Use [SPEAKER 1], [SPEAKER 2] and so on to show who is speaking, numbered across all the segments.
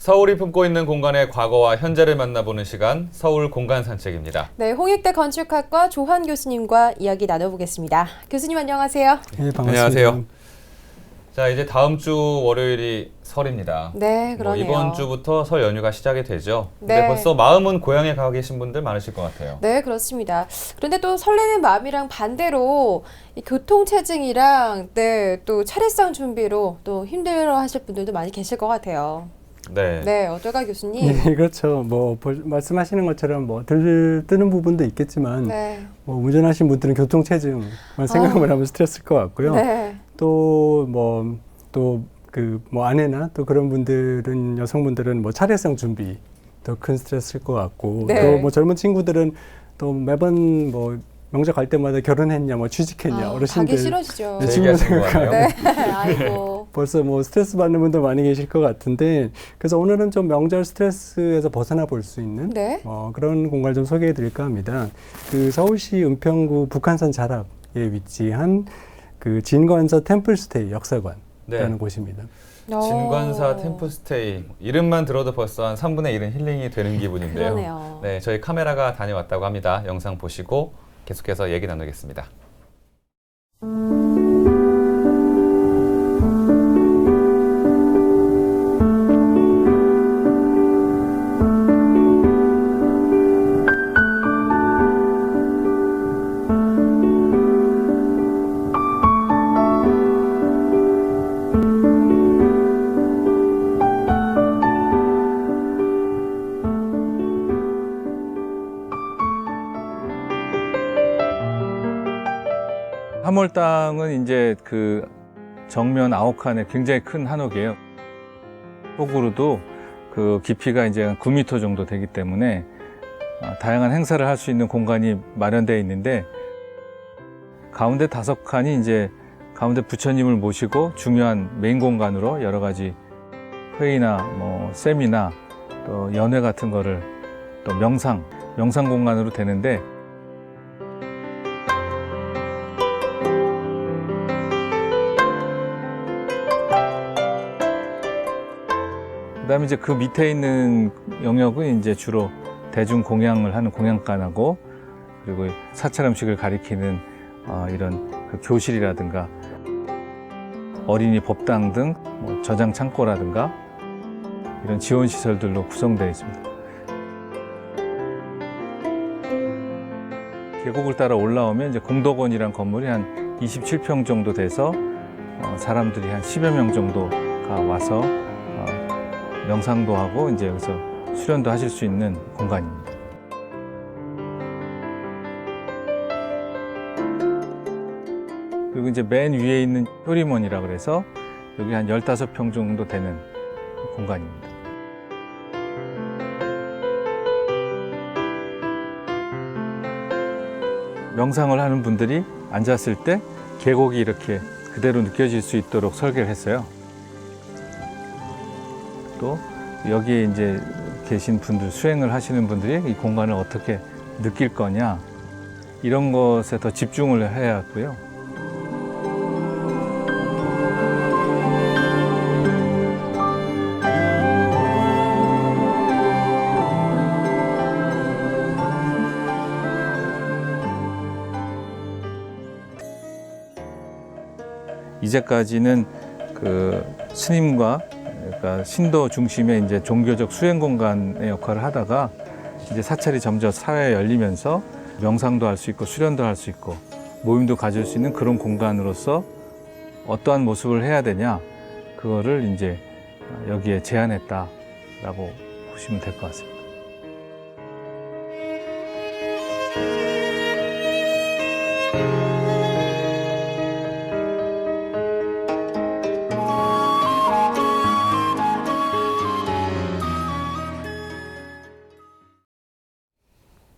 [SPEAKER 1] 서울이 품고 있는 공간의 과거와 현재를 만나보는 시간, 서울 공간 산책입니다.
[SPEAKER 2] 네, 홍익대 건축학과 조환 교수님과 이야기 나눠보겠습니다. 교수님 안녕하세요.
[SPEAKER 3] 네, 반갑습니다.
[SPEAKER 1] 안녕하세요. 자, 이제 다음 주 월요일이 설입니다.
[SPEAKER 2] 네, 그러네요.
[SPEAKER 1] 이번 주부터 설 연휴가 시작이 되죠.
[SPEAKER 2] 네.
[SPEAKER 1] 근데 벌써 마음은 고향에 가 계신 분들 많으실 것 같아요.
[SPEAKER 2] 네, 그렇습니다. 그런데 또 설레는 마음이랑 반대로 이 교통체증이랑 또 차례상 준비로 또 힘들어하실 분들도 많이 계실 것 같아요.
[SPEAKER 1] 네.
[SPEAKER 2] 네, 어떨까 교수님?
[SPEAKER 3] 네, 그렇죠. 말씀하시는 것처럼 들뜨는 부분도 있겠지만,
[SPEAKER 2] 네.
[SPEAKER 3] 운전하신 분들은 교통체증만 생각만 하면 스트레스일 것 같고요.
[SPEAKER 2] 네.
[SPEAKER 3] 아내나 또 그런 분들은, 여성분들은 차례상 준비 더 큰 스트레스일 것 같고,
[SPEAKER 2] 네.
[SPEAKER 3] 또 젊은 친구들은 또 매번 명절 갈 때마다 결혼했냐, 취직했냐, 어르신들.
[SPEAKER 2] 가기 싫어지죠.
[SPEAKER 1] 제 얘기하시는 거 같아요.
[SPEAKER 2] 네, 아이고.
[SPEAKER 3] 벌써 스트레스 받는 분도 많이 계실 것 같은데, 그래서 오늘은 좀 명절 스트레스에서 벗어나 볼 수 있는
[SPEAKER 2] 네.
[SPEAKER 3] 그런 공간을 좀 소개해 드릴까 합니다. 그 서울시 은평구 북한산 자락에 위치한 그 진관사 템플스테이 역사관이라는 곳입니다.
[SPEAKER 1] 진관사 템플스테이, 이름만 들어도 벌써 한 3분의 1은 힐링이 되는 기분인데요.
[SPEAKER 2] 그러네요.
[SPEAKER 1] 네, 저희 카메라가 다녀왔다고 합니다. 영상 보시고 계속해서 얘기 나누겠습니다.
[SPEAKER 4] 함월당은 이제 그 정면 9칸의 굉장히 큰 한옥이에요. 속으로도 그 깊이가 이제 한 9m 정도 되기 때문에 다양한 행사를 할 수 있는 공간이 마련되어 있는데, 가운데 5칸이 이제 가운데 부처님을 모시고 중요한 메인 공간으로 여러 가지 회의나 세미나 또 연회 같은 거를 또 명상 공간으로 되는데, 그다음에 이제 그 밑에 있는 영역은 이제 주로 대중 공양을 하는 공양관하고, 그리고 사찰 음식을 가리키는 이런 그 교실이라든가 어린이 법당 등 저장 창고라든가 이런 지원 시설들로 구성되어 있습니다. 계곡을 따라 올라오면 이제 공덕원이란 건물이 한 27평 정도 돼서 사람들이 한 10여 명 정도가 와서 명상도 하고 이제 여기서 수련도 하실 수 있는 공간입니다. 그리고 이제 맨 위에 있는 효림원이라 그래서 여기 한 15평 정도 되는 공간입니다. 명상을 하는 분들이 앉았을 때 계곡이 이렇게 그대로 느껴질 수 있도록 설계를 했어요. 또 여기에 이제 계신 분들, 수행을 하시는 분들이 이 공간을 어떻게 느낄 거냐, 이런 것에 더 집중을 해야 하고요. 이제까지는 그 스님과, 그러니까 신도 중심의 이제 종교적 수행 공간의 역할을 하다가, 이제 사찰이 점점 사회에 열리면서 명상도 할 수 있고 수련도 할 수 있고 모임도 가질 수 있는 그런 공간으로서 어떠한 모습을 해야 되냐, 그거를 이제 여기에 제안했다라고 보시면 될 것 같습니다.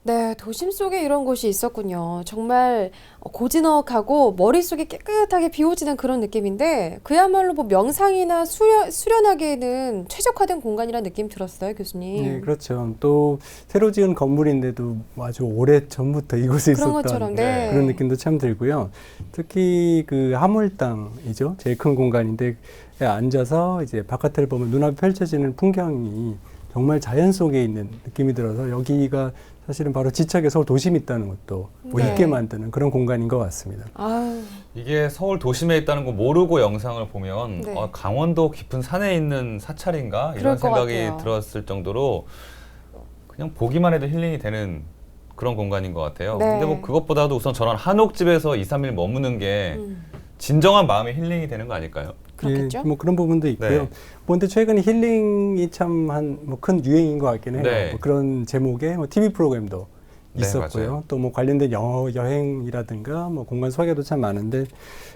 [SPEAKER 2] 네, 도심 속에 이런 곳이 있었군요. 정말 고즈넉하고 머릿속이 깨끗하게 비워지는 그런 느낌인데, 그야말로 명상이나 수련하기에는 최적화된 공간이라는 느낌 들었어요, 교수님.
[SPEAKER 3] 네, 그렇죠. 또 새로 지은 건물인데도 아주 오래 전부터 이곳에
[SPEAKER 2] 그런
[SPEAKER 3] 있었던
[SPEAKER 2] 것처럼, 네.
[SPEAKER 3] 그런 느낌도 참 들고요. 특히 그 함월당이죠. 제일 큰 공간인데, 앉아서 이제 바깥을 보면 눈앞에 펼쳐지는 풍경이 정말 자연 속에 있는 느낌이 들어서 여기가 사실은 바로 지척에 서울 도심이 있다는 것도 뭐
[SPEAKER 2] 네.
[SPEAKER 3] 있게 만드는 그런 공간인 것 같습니다.
[SPEAKER 2] 아유,
[SPEAKER 1] 이게 서울 도심에 있다는 거 모르고 영상을 보면
[SPEAKER 2] 네.
[SPEAKER 1] 강원도 깊은 산에 있는 사찰인가
[SPEAKER 2] 그럴
[SPEAKER 1] 이런
[SPEAKER 2] 것
[SPEAKER 1] 생각이
[SPEAKER 2] 같아요.
[SPEAKER 1] 들었을 정도로 그냥 보기만 해도 힐링이 되는 그런 공간인 것 같아요.
[SPEAKER 2] 네.
[SPEAKER 1] 근데 뭐 그것보다도 우선 저런 한옥집에서 2, 3일 머무는 게
[SPEAKER 2] 음,
[SPEAKER 1] 진정한 마음의 힐링이 되는 거 아닐까요?
[SPEAKER 2] 그렇겠죠?
[SPEAKER 3] 예, 뭐 그런 부분도 있고요.
[SPEAKER 1] 네.
[SPEAKER 3] 뭐 근데 최근에 힐링이 참 한 뭐 큰 유행인 것 같긴 해요.
[SPEAKER 1] 네.
[SPEAKER 3] 뭐 그런 제목의 뭐 TV 프로그램도
[SPEAKER 1] 네,
[SPEAKER 3] 있었고요.
[SPEAKER 1] 맞아요.
[SPEAKER 3] 또 뭐 관련된 여행이라든가 뭐 공간 소개도 참 많은데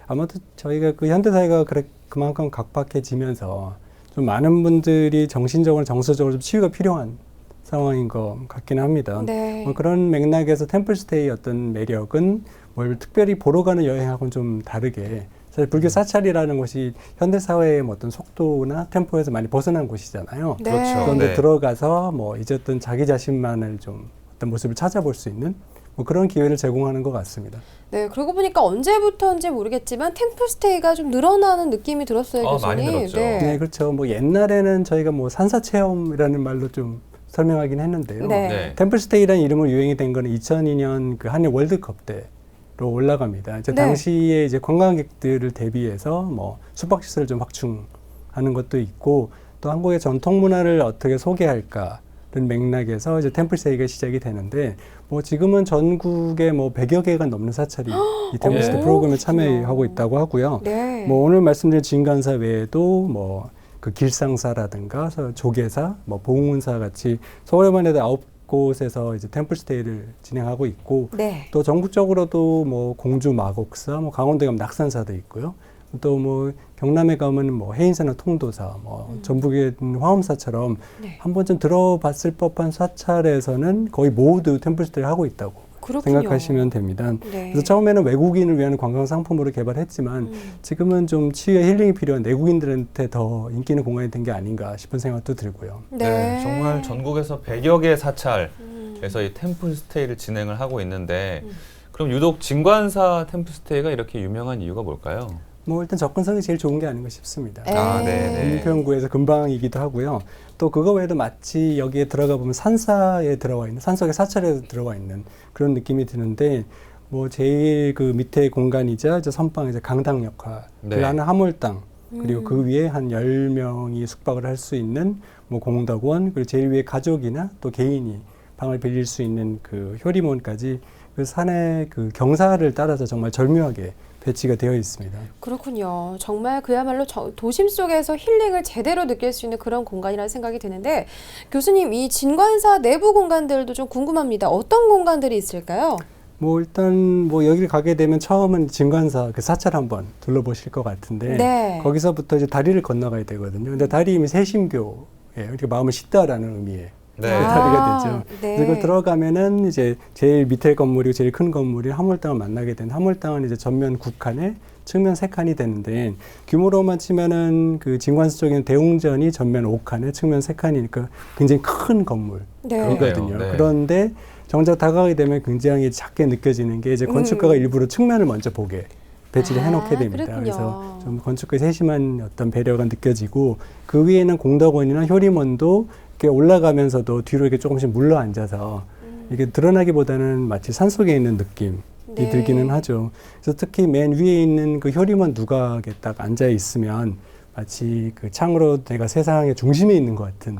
[SPEAKER 3] 아마도 저희가 그 현대사회가 그만큼 각박해지면서 좀 많은 분들이 정신적으로 정서적으로 좀 치유가 필요한 상황인 것 같긴 합니다.
[SPEAKER 2] 네.
[SPEAKER 3] 뭐 그런 맥락에서 템플스테이의 어떤 매력은 뭘 특별히 보러 가는 여행하고는 좀 다르게 사실 불교 사찰이라는 곳이 현대 사회의 뭐 어떤 속도나 템포에서 많이 벗어난 곳이잖아요.
[SPEAKER 2] 네.
[SPEAKER 1] 그렇죠.
[SPEAKER 3] 그런데
[SPEAKER 1] 네.
[SPEAKER 3] 들어가서 뭐 잊었던 자기 자신만을 좀 어떤 모습을 찾아볼 수 있는 뭐 그런 기회를 제공하는 것 같습니다.
[SPEAKER 2] 네, 그러고 보니까 언제부터인지 모르겠지만 템플스테이가 좀 늘어나는 느낌이 들었어요, 교수님.
[SPEAKER 1] 많이 늘었죠.
[SPEAKER 3] 네, 그렇죠. 뭐 옛날에는 저희가 뭐 산사 체험이라는 말로 좀 설명하긴 했는데요.
[SPEAKER 2] 네.
[SPEAKER 1] 네.
[SPEAKER 3] 템플스테이라는 이름으로 유행이 된 거는 2002년 그 한일 월드컵 때로 올라갑니다. 이제
[SPEAKER 2] 네.
[SPEAKER 3] 당시에 이제 관광객들을 대비해서 뭐 숙박시설을 좀 확충하는 것도 있고 또 한국의 전통 문화를 어떻게 소개할까는 맥락에서 이제 템플스테이가 시작이 되는데 뭐 지금은 전국에 뭐 100여 개가 넘는 사찰이 이 템플스테이
[SPEAKER 1] 네.
[SPEAKER 3] 프로그램에
[SPEAKER 2] 오,
[SPEAKER 3] 참여하고
[SPEAKER 2] 그렇구나.
[SPEAKER 3] 있다고 하고요.
[SPEAKER 2] 네.
[SPEAKER 3] 뭐 오늘 말씀드린 진간사 외에도 뭐 그 길상사라든가 조계사, 뭐 봉운사 같이 서울에만 해도 9곳에서 이제 템플스테이를 진행하고 있고
[SPEAKER 2] 네.
[SPEAKER 3] 또 전국적으로도 뭐 공주 마곡사, 뭐 강원도에 가면 낙산사도 있고요. 또 뭐 경남에 가면 뭐 해인사나 통도사, 뭐 전북에 있는 화엄사처럼
[SPEAKER 2] 네.
[SPEAKER 3] 한 번쯤 들어봤을 법한 사찰에서는 거의 모두 템플스테이를 하고 있다고
[SPEAKER 2] 그렇군요.
[SPEAKER 3] 생각하시면 됩니다.
[SPEAKER 2] 네.
[SPEAKER 3] 그래서 처음에는 외국인을 위한 관광 상품으로 개발했지만 지금은 좀 치유와 힐링이 필요한 내국인들한테 더 인기 있는 공간이 된 게 아닌가 싶은 생각도 들고요.
[SPEAKER 2] 네.
[SPEAKER 1] 정말 전국에서 100여 개 사찰에서 이 템플스테이를 진행을 하고 있는데 그럼 유독 진관사 템플스테이가 이렇게 유명한 이유가 뭘까요?
[SPEAKER 3] 뭐 일단 접근성이 제일 좋은 게 아닌가 싶습니다.
[SPEAKER 1] 아, 네.
[SPEAKER 3] 은평구에서 근방이기도 하고요. 또 그거 외에도 마치 여기에 들어가 보면 산사에 들어와 있는 산속의 사찰에 들어와 있는 그런 느낌이 드는데 뭐 제일 그 밑에 공간이자 이제 선방 이제 강당 역할을
[SPEAKER 1] 네.
[SPEAKER 3] 하는 화몰당 그리고 그 위에 한 10명이 숙박을 할 수 있는 뭐 공덕원 그리고 제일 위에 가족이나 또 개인이 방을 빌릴 수 있는 그 효리몬까지 그 산의 그 경사를 따라서 정말 절묘하게 배치가 되어 있습니다.
[SPEAKER 2] 그렇군요. 정말 그야말로 도심 속에서 힐링을 제대로 느낄 수 있는 그런 공간이라는 생각이 드는데 교수님 이 진관사 내부 공간들도 좀 궁금합니다. 어떤 공간들이 있을까요?
[SPEAKER 3] 뭐 일단 뭐 여기를 가게 되면 처음은 진관사 그 사찰 한번 둘러보실 것 같은데
[SPEAKER 2] 네.
[SPEAKER 3] 거기서부터 이제 다리를 건너가야 되거든요. 근데 다리 이름이 세심교예요. 이렇게 마음을 씻다라는 의미의
[SPEAKER 1] 네.
[SPEAKER 3] 다리가 되죠.
[SPEAKER 2] 네.
[SPEAKER 3] 그리고 들어가면은 이제 제일 밑에 건물이고 제일 큰 건물이 화몰당을 만나게 된 화몰당은 이제 전면 9칸에 측면 3칸이 되는데 규모로만 치면은 그 진관사 쪽에는 대웅전이 전면 5칸에 측면 3칸이니까 굉장히 큰 건물이거든요.
[SPEAKER 1] 네.
[SPEAKER 3] 그런데 정작 다가가게 되면 굉장히 작게 느껴지는 게 이제 건축가가 일부러 측면을 먼저 보게 배치를 해놓게 됩니다.
[SPEAKER 2] 그렇군요.
[SPEAKER 3] 그래서 좀 건축가의 세심한 어떤 배려가 느껴지고 그 위에는 공덕원이나 효림원도 이렇게 올라가면서도 뒤로 이렇게 조금씩 물러 앉아서 이게 드러나기보다는 마치 산속에 있는 느낌이
[SPEAKER 2] 네.
[SPEAKER 3] 들기는 하죠. 그래서 특히 맨 위에 있는 그 효림원 누각에 딱 앉아 있으면 마치 그 창으로 내가 세상의 중심에 있는 것 같은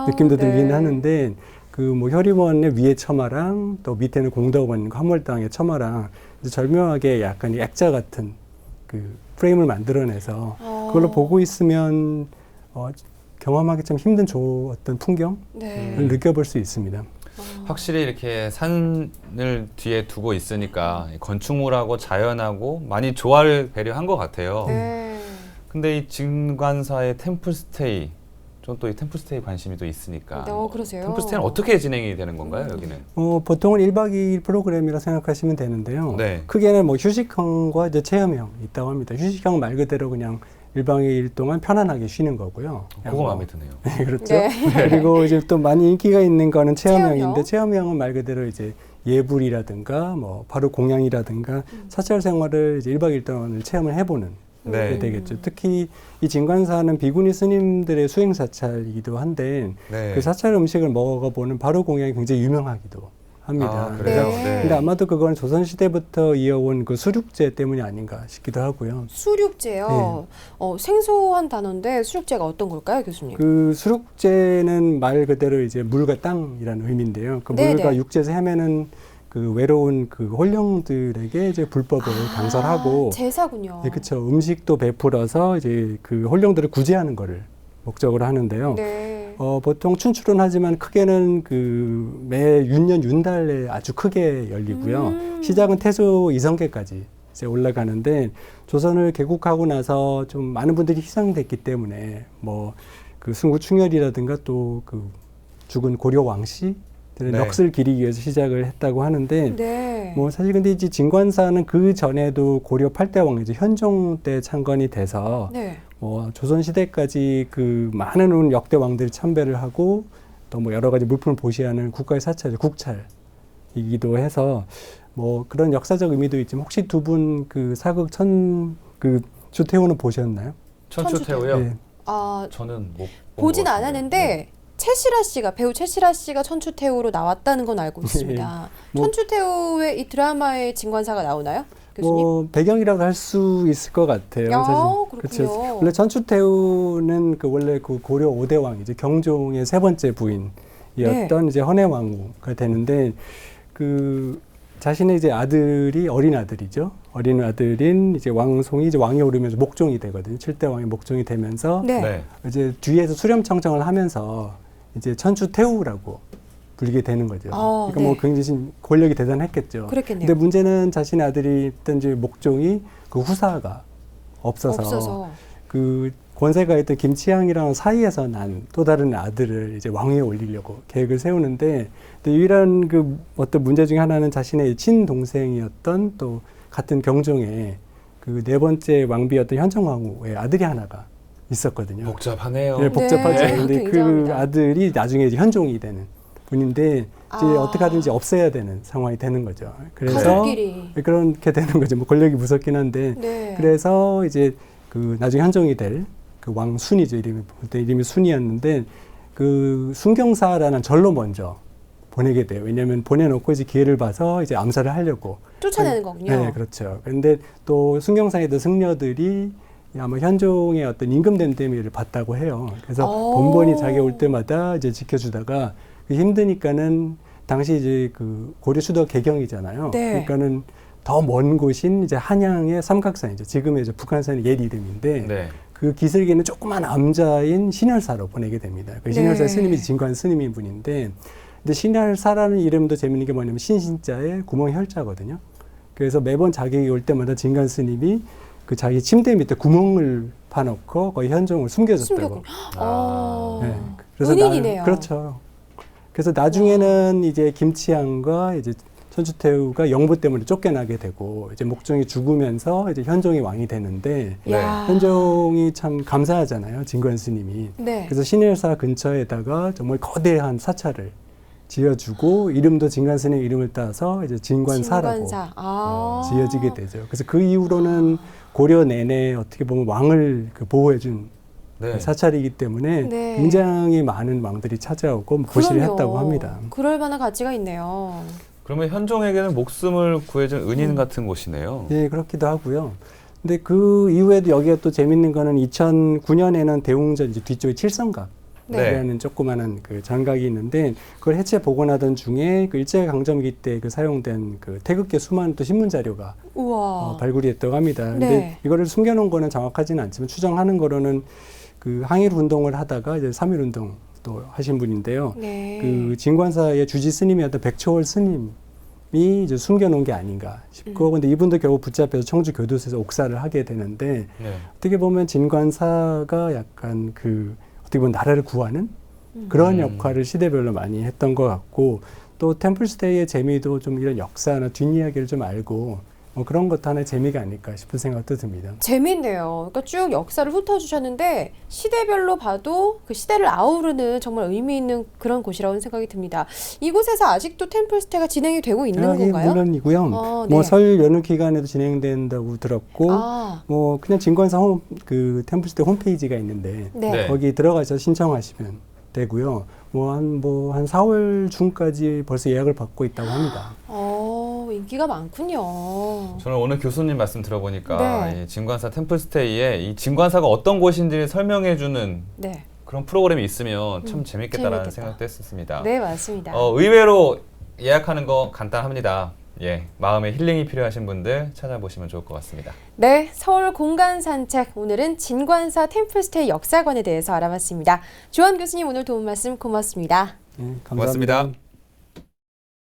[SPEAKER 3] 느낌도 들기는 하는데 그 뭐 효림원의 위에 처마랑 또 밑에는 공덕원 화몰당의 처마랑 절묘하게 약간 액자 같은 그 프레임을 만들어내서 그걸로 보고 있으면 경험하기 좀 힘든 어떤 풍경을 느껴볼 수 있습니다.
[SPEAKER 1] 확실히 이렇게 산을 뒤에 두고 있으니까 건축물하고 자연하고 많이 조화를 배려한 것 같아요.
[SPEAKER 2] 네.
[SPEAKER 1] 근데 이 진관사의 템플스테이, 전 또 이 템플스테이 관심이 또 있으니까.
[SPEAKER 2] 그러세요?
[SPEAKER 1] 템플스테이는 어떻게 진행이 되는 건가요, 여기는?
[SPEAKER 3] 보통은 1박 2일 프로그램이라 생각하시면 되는데요.
[SPEAKER 1] 네.
[SPEAKER 3] 크게는 뭐 휴식형과 이제 체험형 있다고 합니다. 휴식형 말 그대로 그냥 1박 2일 동안 편안하게 쉬는 거고요.
[SPEAKER 1] 그거 마음에 드네요.
[SPEAKER 3] 네, 그렇죠.
[SPEAKER 2] 네.
[SPEAKER 3] 그리고 이제 또 많이 인기가 있는 거는 체험형인데
[SPEAKER 2] 체험형.
[SPEAKER 3] 체험형은 말 그대로 이제 예불이라든가 뭐 바로 공양이라든가 사찰 생활을 이제 1박 2일 동안을 체험을 해보는
[SPEAKER 1] 네.
[SPEAKER 3] 되겠죠. 특히 이 진관사는 비구니 스님들의 수행 사찰이기도 한데
[SPEAKER 1] 네.
[SPEAKER 3] 그 사찰 음식을 먹어보는 바로 공양이 굉장히 유명하기도 합니다.
[SPEAKER 1] 아, 그래요?
[SPEAKER 2] 네.
[SPEAKER 1] 네.
[SPEAKER 3] 근데 아마도 그건 조선 시대부터 이어온 그 수륙제 때문이 아닌가 싶기도 하고요.
[SPEAKER 2] 수륙제요. 생소한 단어인데 수륙제가 어떤 걸까요, 교수님?
[SPEAKER 3] 그 수륙제는 말 그대로 이제 물과 땅이라는 의미인데요. 그
[SPEAKER 2] 네네.
[SPEAKER 3] 물과 육제에서 헤매는 그 외로운 그 홀령들에게 이제 불법을 강설하고,
[SPEAKER 2] 제사군요.
[SPEAKER 3] 네, 그렇죠. 음식도 베풀어서 이제 그 홀령들을 구제하는 거를 목적으로 하는데요.
[SPEAKER 2] 네.
[SPEAKER 3] 보통 춘추는 하지만 크게는 그 매 윤년 윤달에 아주 크게 열리고요. 시작은 태조 이성계까지 이제 올라가는데, 조선을 개국하고 나서 좀 많은 분들이 희생됐기 때문에 뭐 그 순구충렬이라든가 또 그 죽은 고려 왕씨들의
[SPEAKER 1] 네.
[SPEAKER 3] 넋을 기리기 위해서 시작을 했다고 하는데,
[SPEAKER 2] 네.
[SPEAKER 3] 뭐 사실 근데 이제 진관사는 그 전에도 고려 8대 왕이죠. 현종 때 창건이 돼서
[SPEAKER 2] 네.
[SPEAKER 3] 뭐 조선 시대까지 그 많은 역대 왕들이 참배를 하고 또 뭐 여러 가지 물품을 보시하는 국가의 사찰, 국찰이기도 해서 뭐 그런 역사적 의미도 있지만, 혹시 두 분 그 사극 그 주태호는 보셨나요?
[SPEAKER 1] 천추태우요?
[SPEAKER 3] 네.
[SPEAKER 2] 아,
[SPEAKER 1] 저는 못
[SPEAKER 2] 보진
[SPEAKER 1] 본것 같은데요.
[SPEAKER 2] 않았는데 최시라 씨가 배우 최시라 씨가 천추태우로 나왔다는 건 알고 있습니다.
[SPEAKER 3] 뭐-
[SPEAKER 2] 천추태우의 이 드라마에 진관사가 나오나요, 교수님?
[SPEAKER 3] 뭐 배경이라도 할 수 있을 것 같아요.
[SPEAKER 2] 야,
[SPEAKER 3] 사실.
[SPEAKER 2] 그렇군요.
[SPEAKER 3] 그렇죠. 원래 천추태우는 그 원래 그 고려 5대 왕이죠. 경종의 세 번째 부인이었던
[SPEAKER 2] 네.
[SPEAKER 3] 이제 헌해왕후가 되는데, 그 자신의 이제 아들이 어린 아들이죠. 어린 아들인 이제 왕송이 이제 왕이 오르면서 목종이 되거든요. 7대 왕의 목종이 되면서
[SPEAKER 2] 네.
[SPEAKER 1] 네.
[SPEAKER 3] 이제 뒤에서 수렴청정을 하면서 이제 천추태우라고 불리게 되는 거죠.
[SPEAKER 2] 아,
[SPEAKER 3] 그러니까 뭐
[SPEAKER 2] 네.
[SPEAKER 3] 굉장히 권력이 대단했겠죠.
[SPEAKER 2] 그랬겠네요.
[SPEAKER 3] 근데 문제는 자신의 아들이 있던 이제 목종이 그 후사가 없어서 그 권세가 있던 김치향이랑 사이에서 난 또 다른 아들을 이제 왕위에 올리려고 계획을 세우는데, 또 유일한 그 어떤 문제 중에 하나는 자신의 친동생이었던 또 같은 경종의 그 네 번째 왕비였던 현정왕후의 아들이 하나가 있었거든요.
[SPEAKER 1] 복잡하네요.
[SPEAKER 3] 네, 복잡하죠.
[SPEAKER 2] 네,
[SPEAKER 3] 근데 그
[SPEAKER 2] 굉장합니다.
[SPEAKER 3] 아들이 나중에 이제 현종이 되는 분인데, 이제
[SPEAKER 2] 아.
[SPEAKER 3] 어떻게 하든지 없애야 되는 상황이 되는 거죠. 그래서
[SPEAKER 2] 가족끼리.
[SPEAKER 3] 그렇게 되는 거죠. 뭐 권력이 무섭긴 한데,
[SPEAKER 2] 네.
[SPEAKER 3] 그래서 이제 그 나중에 현종이 될 그 왕순이죠. 그때 이름이 순이었는데, 그 순경사라는 절로 먼저 보내게 돼요. 왜냐하면 보내놓고 이제 기회를 봐서 이제 암살을 하려고.
[SPEAKER 2] 쫓아내는 거군요.
[SPEAKER 3] 네, 그렇죠. 그런데 또 순경사에 있던 승려들이 아마 현종의 어떤 임금 댐댐이를 봤다고 해요. 그래서
[SPEAKER 2] 오.
[SPEAKER 3] 번번이 자기 올 때마다 이제 지켜주다가 힘드니까는, 당시 이제 그 고려 수도 개경이잖아요.
[SPEAKER 2] 네.
[SPEAKER 3] 그러니까는 더 먼 곳인 이제 한양의 삼각산이죠. 지금의 이제 북한산의 옛 이름인데,
[SPEAKER 1] 네.
[SPEAKER 3] 그 기슭에는 조그만 암자인 신혈사로 보내게 됩니다. 그 신혈사
[SPEAKER 2] 네.
[SPEAKER 3] 스님이 진관 스님인 분인데, 근데 신혈사라는 이름도 재밌는 게 뭐냐면 신신자에 구멍 혈자거든요. 그래서 매번 자기 올 때마다 진관 스님이 그 자기 침대 밑에 구멍을 파놓고 거의 현종을 숨겨줬다고.
[SPEAKER 2] 숨겼군요. 어.
[SPEAKER 3] 네.
[SPEAKER 2] 은인이네요.
[SPEAKER 3] 그렇죠. 그래서 나중에는 이제 김치향과 이제 천추태우가 영부 때문에 쫓겨나게 되고, 이제 목종이 죽으면서 이제 현종이 왕이 되는데,
[SPEAKER 1] 네.
[SPEAKER 2] 야.
[SPEAKER 3] 현종이 참 감사하잖아요, 진관 스님이.
[SPEAKER 2] 네.
[SPEAKER 3] 그래서 신일사 근처에다가 정말 거대한 사찰을 지어주고, 이름도 진관 스님 이름을 따서 이제 진관사라고
[SPEAKER 2] 진관사. 아.
[SPEAKER 3] 지어지게 되죠. 그래서 그 이후로는 고려 내내 어떻게 보면 왕을 그 보호해준
[SPEAKER 1] 네.
[SPEAKER 3] 사찰이기 때문에
[SPEAKER 2] 네.
[SPEAKER 3] 굉장히 많은 왕들이 찾아오고 고시를
[SPEAKER 2] 그럼요.
[SPEAKER 3] 했다고 합니다.
[SPEAKER 2] 그럴 만한 가치가 있네요.
[SPEAKER 1] 그러면 현종에게는 목숨을 구해준 은인 같은 곳이네요.
[SPEAKER 3] 네, 그렇기도 하고요. 근데 그 이후에도 여기가 또 재밌는 거는 2009년에는 대웅전 이제 뒤쪽에 칠성각
[SPEAKER 1] 네.
[SPEAKER 3] 이라는 조그마한 그 장각이 있는데, 그걸 해체 복원하던 중에 그 일제강점기 때 그 사용된 그 태극기 수많은 또 신문 자료가
[SPEAKER 2] 우와.
[SPEAKER 3] 발굴이 됐다고 합니다. 근데
[SPEAKER 2] 네.
[SPEAKER 3] 이거를 숨겨놓은 거는 정확하지는 않지만, 추정하는 거로는 그 항일 운동을 하다가 이제 3.1 운동 또 하신 분인데요.
[SPEAKER 2] 네.
[SPEAKER 3] 그 진관사의 주지 스님이었던 백초월 스님이 이제 숨겨놓은 게 아닌가 싶고, 근데 이분도 결국 붙잡혀서 청주 교도소에서 옥사를 하게 되는데,
[SPEAKER 1] 네.
[SPEAKER 3] 어떻게 보면 진관사가 약간 그 어떻게 보면 나라를 구하는 그런 역할을 시대별로 많이 했던 것 같고, 또 템플스테이의 재미도 좀 이런 역사나 뒷이야기를 좀 알고 그런 것도 하나의 재미가 아닐까 싶은 생각도 듭니다.
[SPEAKER 2] 재밌네요. 그러니까 쭉 역사를 훑어주셨는데 시대별로 봐도 그 시대를 아우르는 정말 의미 있는 그런 곳이라고 생각이 듭니다. 이곳에서 아직도 템플스테이가 진행이 되고 있는 건가요?
[SPEAKER 3] 물론이고요.
[SPEAKER 2] 네.
[SPEAKER 3] 설 연휴 기간에도 진행된다고 들었고, 그냥 진관사 그 템플스테이 홈페이지가 있는데
[SPEAKER 2] 네.
[SPEAKER 3] 거기 들어가서 신청하시면 되고요. 한 4월 중까지 벌써 예약을 받고 있다고 합니다.
[SPEAKER 2] 인기가 많군요.
[SPEAKER 1] 저는 오늘 교수님 말씀 들어보니까
[SPEAKER 2] 네.
[SPEAKER 1] 이 진관사 템플스테이에 이 진관사가 어떤 곳인지 설명해주는
[SPEAKER 2] 네.
[SPEAKER 1] 그런 프로그램이 있으면 참 재밌겠다라는
[SPEAKER 2] 재밌겠다.
[SPEAKER 1] 생각도 했었습니다.
[SPEAKER 2] 네, 맞습니다.
[SPEAKER 1] 의외로 예약하는 거 간단합니다. 마음의 힐링이 필요하신 분들 찾아보시면 좋을 것 같습니다.
[SPEAKER 2] 네, 서울 공간 산책. 오늘은 진관사 템플스테이 역사관에 대해서 알아봤습니다. 조한 교수님 오늘 도움 말씀 고맙습니다.
[SPEAKER 3] 네, 감사합니다.
[SPEAKER 1] 고맙습니다.